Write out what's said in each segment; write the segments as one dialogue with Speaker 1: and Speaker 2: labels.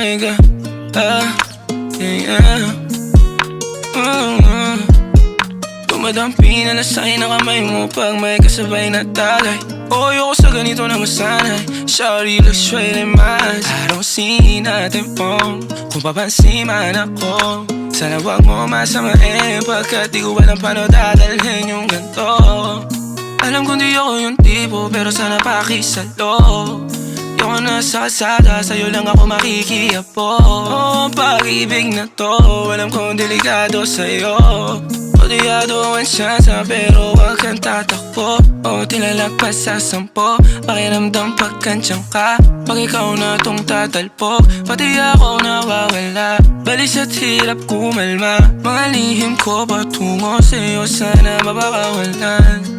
Speaker 1: my God, yeah. Dumadampi na lasay na kamay mo pag may kasabay na tagay. Ayoko sa ganito na masanay. Shawty looks straight in my eyes. I don't see nothing wrong kung papansin man ako. Sana wag mo masamain pagkat di ko alam paano dadalhin yung ganito. Alam kong di ako yung tipo pero sana pakisalo. Yung nasa kalsada, sa'yo lang ako makikiapo. Ang pag-ibig na to, alam kong delikado sa'yo. Odiyado ang siyansa pero wag kang tatakbo. O tilalagpas sa 10, pakiramdam pagkansyang ka. Pag ikaw na tong tatalpo, pati ako nawawala. Balis at hirap kumalma, mga lihim ko patungo sa'yo sana mapakawalan.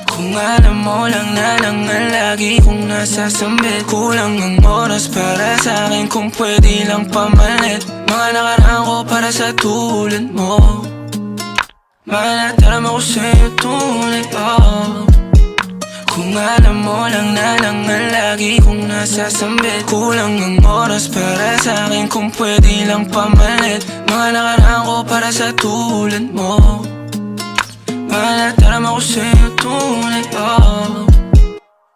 Speaker 1: Kung alam mo lang na lang ang lagi kong nasasambit. Kulang ang oras para sa'kin kung pwede lang pamalit. Mga nakaraan ko para sa tulad mo. Manataram ako sa'yo tunay, oh. Kung alam mo lang na lang ang lagi kong nasasambit. Kulang ang oras para sa'kin kung pwede lang pamalit. Mga nakaraan ko para sa tulad mo. Manataram ako sa'yo tunay, oh.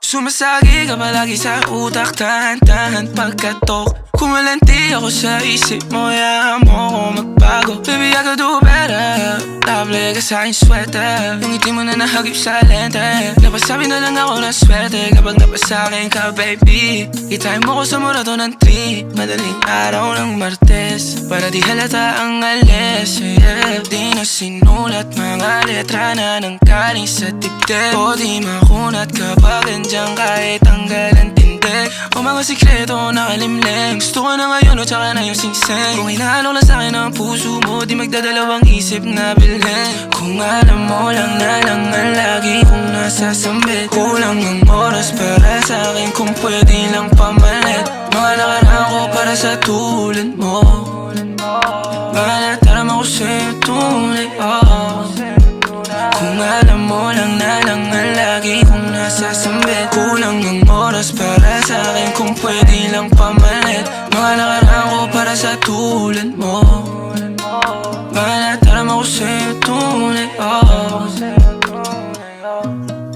Speaker 1: Sumasagi ka palagi sa utak, tahan-tahan pagkatok. Kumalanti ako sa isip mo, hayaan mo ako magbago. Baby, I could do better. Table ka sa'king sweater, yung ngiti mo na nahagip sa lente. Napasabi na lang ako na swerte kapag napasakin ka, baby. Itain mo ko sa murato ng 3, madaling araw ng Martes, para di halata ang alis, yeah. Di na sinulat mga letra na nanggaling sa dibdib. O di makunat kapag andyan kahit tanggal ang tindig. O mga sikreto nakalimlim, gusto ko na ngayon o tsaka na yung singsing. Kung hinahanong lang sa'kin ang puso mo, di magdadalawang isip na bilhin. Kung alam mo lang na lang ang lagi kong nasasambit. Kulang ang oras para sa'kin kung pwede lang pamalit. Mga nakaraan ko para sa tulad mo. Manataram ako sa'yo tunay, oh. Kung alam mo lang na lang ang lagi kong nasasambit. Kulang ang oras para sa'kin kung pwede lang pamalit. Mga nakaraan ko para sa tulad mo. Manataram ako sa'yo tunay, oh.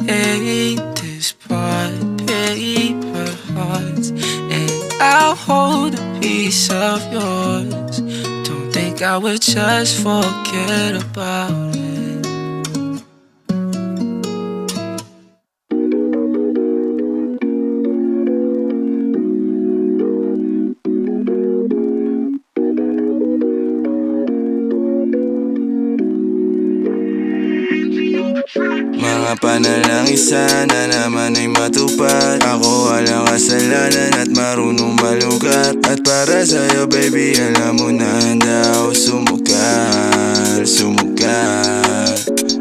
Speaker 1: Hate this part, paper hearts, and I'll hold a piece of yours. Don't think I would just forget about it.
Speaker 2: Mga panalangin sana naman ay matupad. Ako walang kasalanan at marunong malugat. At para sa'yo baby alam mo na handa ako sumugal, sumugal.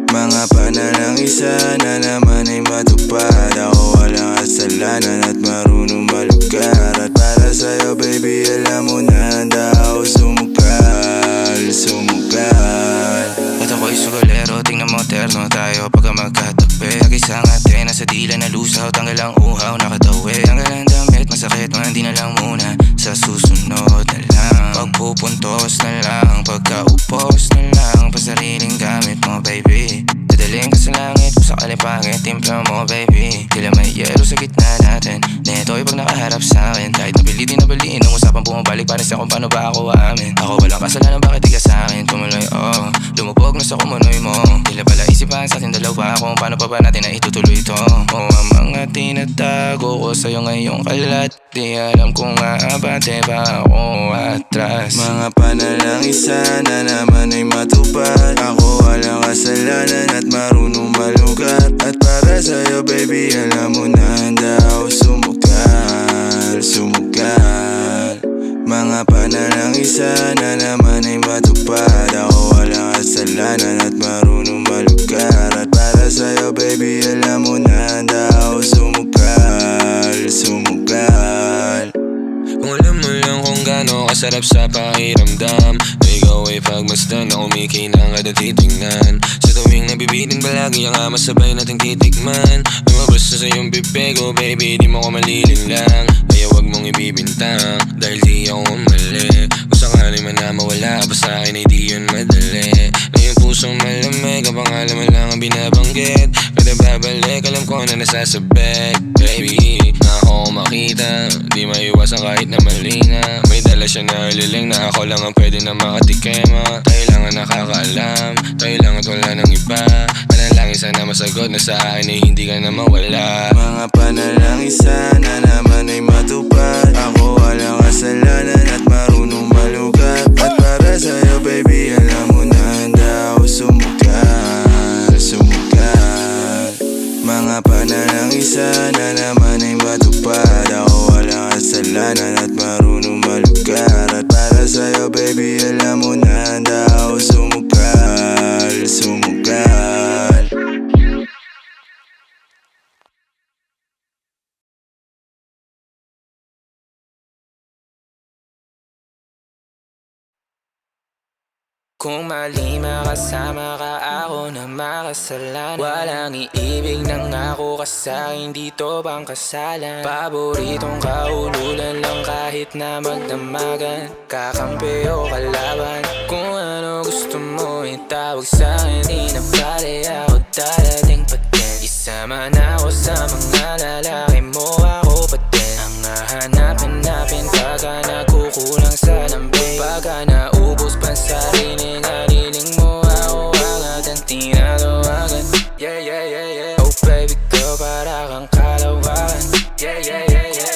Speaker 2: Mga panalangin sana naman ay matupad. Ako walang kasalanan at marunong malugat. At para sa'yo baby alam mo na handa ako sumugal, sumugal.
Speaker 3: At ako'y sugolero, tingnan mo terno tayo pagka magkatabi. Nag-isang ate, nasa dila na lusaw, tanggal ang uhaw, nakatawi. Tanggal ang damit, masakit, hindi na lang muna. Sa susunod na lang, pagpupuntos na lang, pagkaupos na lang, pasariling gamit mo baby. Dadaling ka sa langit, kung sakali pangit, timpla mo baby. Tila may yelo sa gitna natin, neto'y pag nakaharap sa'kin. Kahit napilitin na baliin, ang usapang bumabalik para sa kung paano ba ako aamin. Ako walang kasalanan, bakit di ka sa'kin tumuloy, oh. Lumubog na sa kumunoy mo, tila pala isipan sa ating dalawa kung paano pa ba natin na itutuloy ito. Oh, ang mga tinatago ko sa'yo ngayong kalat, di alam kung maabante ba ako atras.
Speaker 2: Mga panalangin sana naman ay matupad. Ako walang kasalanan at marunong malugat. At para sa'yo baby alam mo na handa ako sumugal, sumugal. Mga panalangin sana naman ay matupad. Ako walang kasalanan at marunong malugat. At para sa'yo baby alam mo na handa ako sumugal, sumugal.
Speaker 3: Kung alam mo lang kung gaano kasarap sa pakiramdam, na ikaw ay pagmasdan na kumikinang kada titignan. Sa tuwing nabibitin palagi ang masabay nating titikman. Lumabas na sa iyong bibig, oh baby, di mo ko malilinlang. Kaya wag mong ibibintang, dahil di ako umali. Kung sakali man na mawala pa sa akin ay di yun madali. Na yung pusong malamig, ang pangalan mo lang ang binabanggit. Kada babalik, alam ko na nasasabik. Baby, na ako makita, di maiwasan kahit na mali nga. May dala siya na ililing na ako lang ang pwede na makatikema. Tayo lang ang nakakaalam, tayo lang at wala nang iba. Panalangin sana masagot na sa akin ay hindi ka na mawala.
Speaker 2: Mga panalangin sana naman ay matupad. Ako walang kasalanan at marunong malugat. At para sa'yo baby, alam mo na handa ako sumugal, sumugal. Mga panalangin sana naman ay matupad. Ako walang kasalanan at marunong malugat. At para sa'yo baby, alam mo na handa ako sumugal, sumugal.
Speaker 1: Kung mali makasama ka, ako na makasalanan. Walang iibig ng ako ka sa'kin, dito bang kasalan? Paboritong kaululan lang kahit na magdamagan. Kakampi o kalaban, kung ano gusto mo itawag sa'kin. Di na pala ako dadating pa din. Isama na ako sa mga lalaki mo, ako pa din. Ang hahanap-hanapin pagka nagkukulang sa lambing. Pagka naubos pa sa rinig, haliling mo ako agad ang tinatawagan. Yeah, yeah, yeah, yeah. Oh baby girl, para kang kalawakan. Yeah, yeah, yeah, yeah.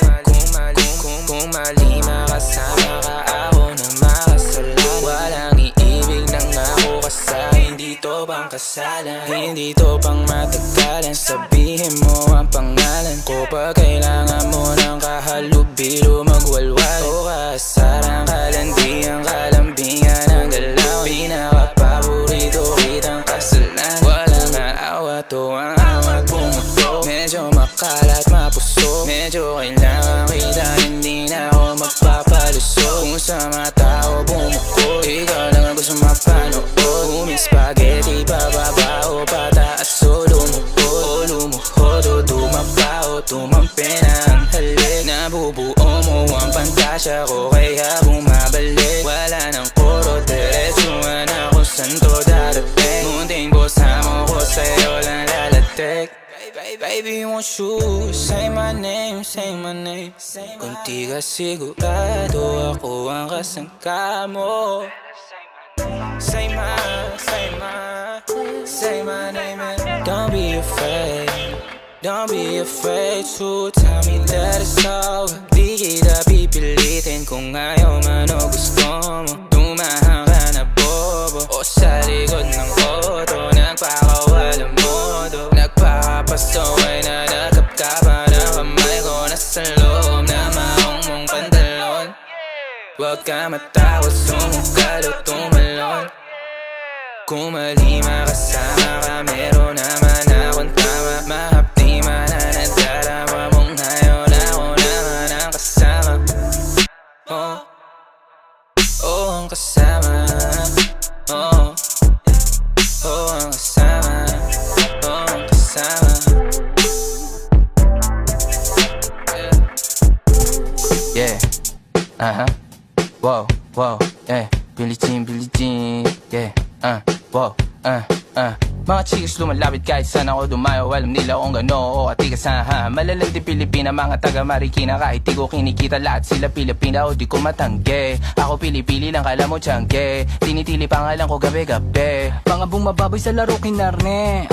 Speaker 1: Kung mali makasama ka, ako na makasalan. Walang iibig ng ako ka sa'kin, dito bang kasalan? Hindi to pang matagalan, sabihin mo ang pangalan ko. Pag kailangan mo ng kahalubilo, magwalwal o kasarang kalandiang kalambingan ng dalaw. Pinaka-paborito kitang kasalan. Walang aawa to ang awat bumuto. Medyo makalat mapuso, medyo kailangan kita, hindi na ako magpapalusot. Kung sa mga tao bumuko, ikaw lang ang gusto mapanood. Uming spaghetti, pababa o pataas o lumuhod. O lumuhod o dumapa o tumampi na ang halik. Nabubuo mo ang pantasya ko, kaya bumabalik. Wala nang koro, diretsuhan ako saan to darating. Munting bosamo ko sa'yo lang lalatik. Baby, won't you say my name, say my name. Kung di ka sigurado, ako ang kasangka mo. Say my name and don't be afraid. Don't be afraid to tell me that it's over. Di kita pipilitin kung ayaw man o gusto mo. Tumahan ka na bobo o sa likod ng auto, nagpakawalang modo. Nagpapasaway na nakapkapan ang kamay ko nasa loob na maong mong pantalon. Huwag ka matakot, sumugal o tumalon. Kung mali makasama ka, meron naman akong tama. Mahapdi man na nadarama mong ngayon, ako naman ang kasama. Oh, oh ang kasama. Oh, oh ang kasama. Oh ang kasama.
Speaker 3: Yeah, wow, wow, yeah. Billie Jean, yeah, wow, Mga chicks lumalapit kahit saan ako dumayo. Alam nila kung gano o atigasahan. Malalang di Pilipina, mga taga Marikina. Kahit di ko kinikita, lahat sila Pilipina o di ko matangge. Ako pili-pili lang, kala mo tiyangge. Tinitili pangalan ko gabi-gabi.
Speaker 4: Mga bumababoy sa laro kinarne.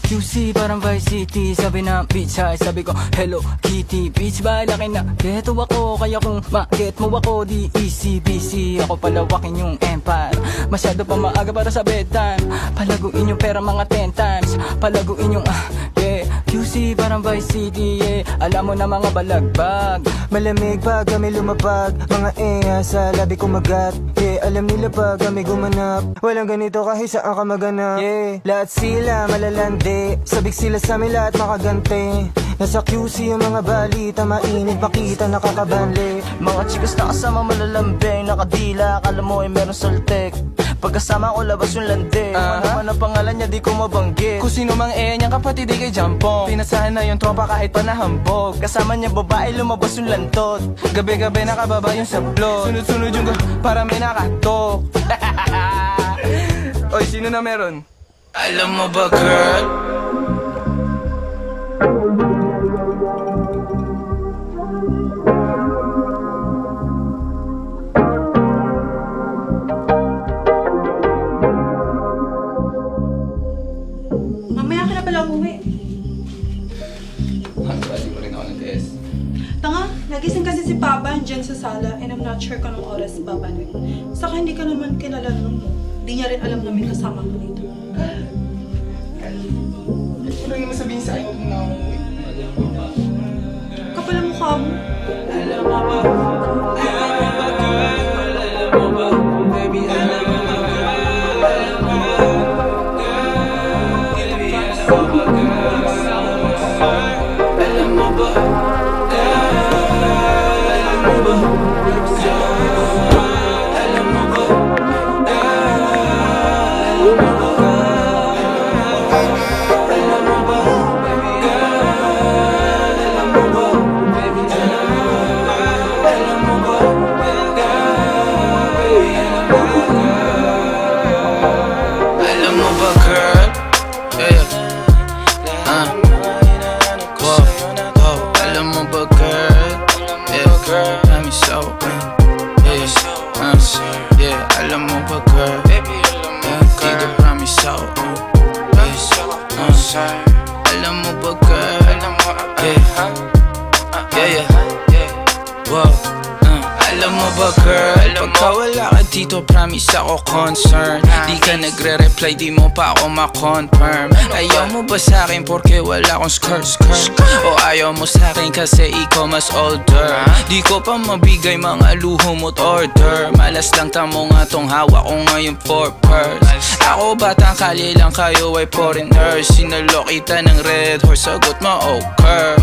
Speaker 4: QC parang Vice City. Sabi na bitch hi, sabi ko Hello Kitty. Bitch ba laki na geto ako, kaya kung ma-get mo ako di easy busy. Ako palawakin yung empire, masyado pa maaga para sa bedtime. Palaguin yung pera mga 10 times. Palaguin yung yeah. QC parang Vice City, yeah. Alam mo na mga balagbag.
Speaker 5: Malamig pag kami lumapag, mga sa labi kumagat. Yeah, alam nila pag kami gumanap, walang ganito kahit saan ka maganap. Yeah, lahat sila malalandi, sabik sila sa amin lahat makaganti. Nasa QC yung mga balita, mainit makita nakakabanli.
Speaker 4: Mga chikas na kasama malalambing, nakadila, akala mo ay meron saltek.
Speaker 5: Pagkasama ko labas yung lande. Kung ano man ang pangalan niya di ko mabanggit.
Speaker 1: Kung sino mang niyang kapatid di kay Jampong. Pinasahan na yung tropa kahit pa nahambog.
Speaker 5: Kasama niya babae lumabas yung lantot.
Speaker 1: Gabi-gabi nakababa yung sablot. Sunod-sunod yung para may nakatok. Oy, sino na meron? Alam mo ba, girl?
Speaker 6: Mamaya ka na pala umuwi.
Speaker 3: Bali mo rin ako ng test.
Speaker 6: Tanga, nagising kasi si Papa dyan sa sala and I'm not sure kung anong oras babalik. Saka hindi ka naman kilala nung mo. Hindi niya rin alam na may kasama ko dito.
Speaker 1: Ano naman sabihin sa akin kung na umuwi?
Speaker 6: Kapal ang mukha mo.
Speaker 1: Alam mo ba? Alam mo ba, girl? Alam mo ba? Baby, alam mo ba, girl? Alam mo ba? Girl, baby, alam mo ba, girl? Alam mo ba? Alam mo ba? Alam mo ba? Alam mo ba, girl? Yeah. Whoa, whoa. Alam mo ba, girl? Yeah, girl. Let me so. Yeah, alam mo ba, girl? Yeah, dito promise ako. Alam mo ba, girl? Yeah. Whoa. Alam mo ba, girl? Pagka wala ka dito, promise ako concern. Di ka nagre-reply, di mo pa ako ma-confirm. Ayaw mo ba sa'kin porque wala akong skirt? O ayaw mo sa'kin kasi ikaw mas older? Di ko pa mabigay mga luho mo't order. Malas lang tamo nga tong hawak ko ngayon for purse. Ako batang kali lang, kayo ay foreigners. Sinalo kita ng red horse, sagot mo okay.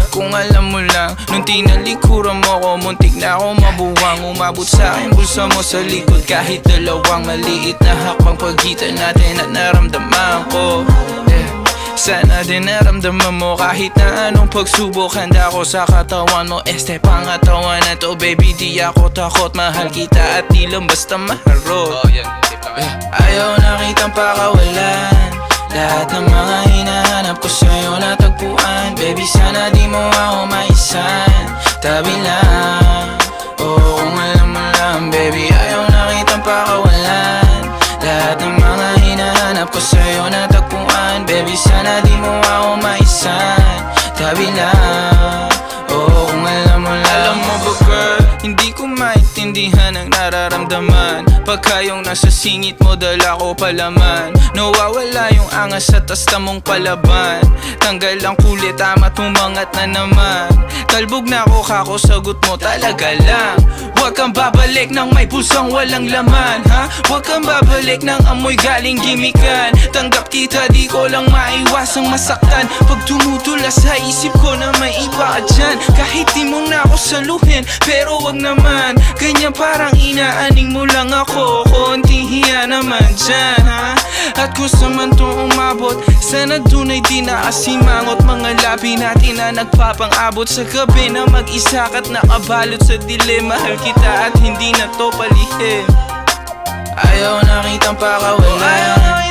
Speaker 1: Kung alam mo lang, nung tinalikuran mo ko, muntik na ako mabuwang. Umabot sa akin bulsa mo sa likod, kahit dalawang maliit na hakbang pagitan natin at naramdaman ko. Sana din naramdaman mo kahit na anong pagsubok. Handa ko sa katawan mo, este pangatawan na to. Baby, di ako takot, mahal kita at di lang basta maharot. Ayaw na kitang pakawalan, lahat ng mga hinahanap ko sa'yo natagpuan. Baby, sana di mo ako maisan, tabi lang. Oo, kung alam mo lang, baby, ayaw na kitang pakawalan, lahat ng mga hinahanap ko sa'yo natagpuan. Baby, sana di mo ako maisan, tabi lang. Oo, kung alam mo lang. Alam mo ba, girl, hindi ko maintindihan ang nararamdaman pagka yung nasa singit mo dala ko palaman. Nawawala yung angas sa tasta mong palaban. Tanggal ang kulit, tama't umangat na naman. Kalbog na ako, kako sagot mo talaga lang. Huwag kang babalik ng may pusang walang laman, ha? Huwag kang babalik ng amoy galing gimikan. Tanggap kita, di ko lang maiwasang masaktan. Pag tumutula sa isip ko na may iba ka dyan, kahit di mong na ako saluhin, pero wag naman ganyan, parang inaaning mo lang ako. Konting hiya naman dyan, ha? At kung saan to umabot, sana dun ay di nakasimangot. Mga labi natin na nagpapang-abot sa gabi na mag-isa ka't nakabalot sa dilim. Mahal kita at hindi na to palihim. Ayaw na kitang pakawalan,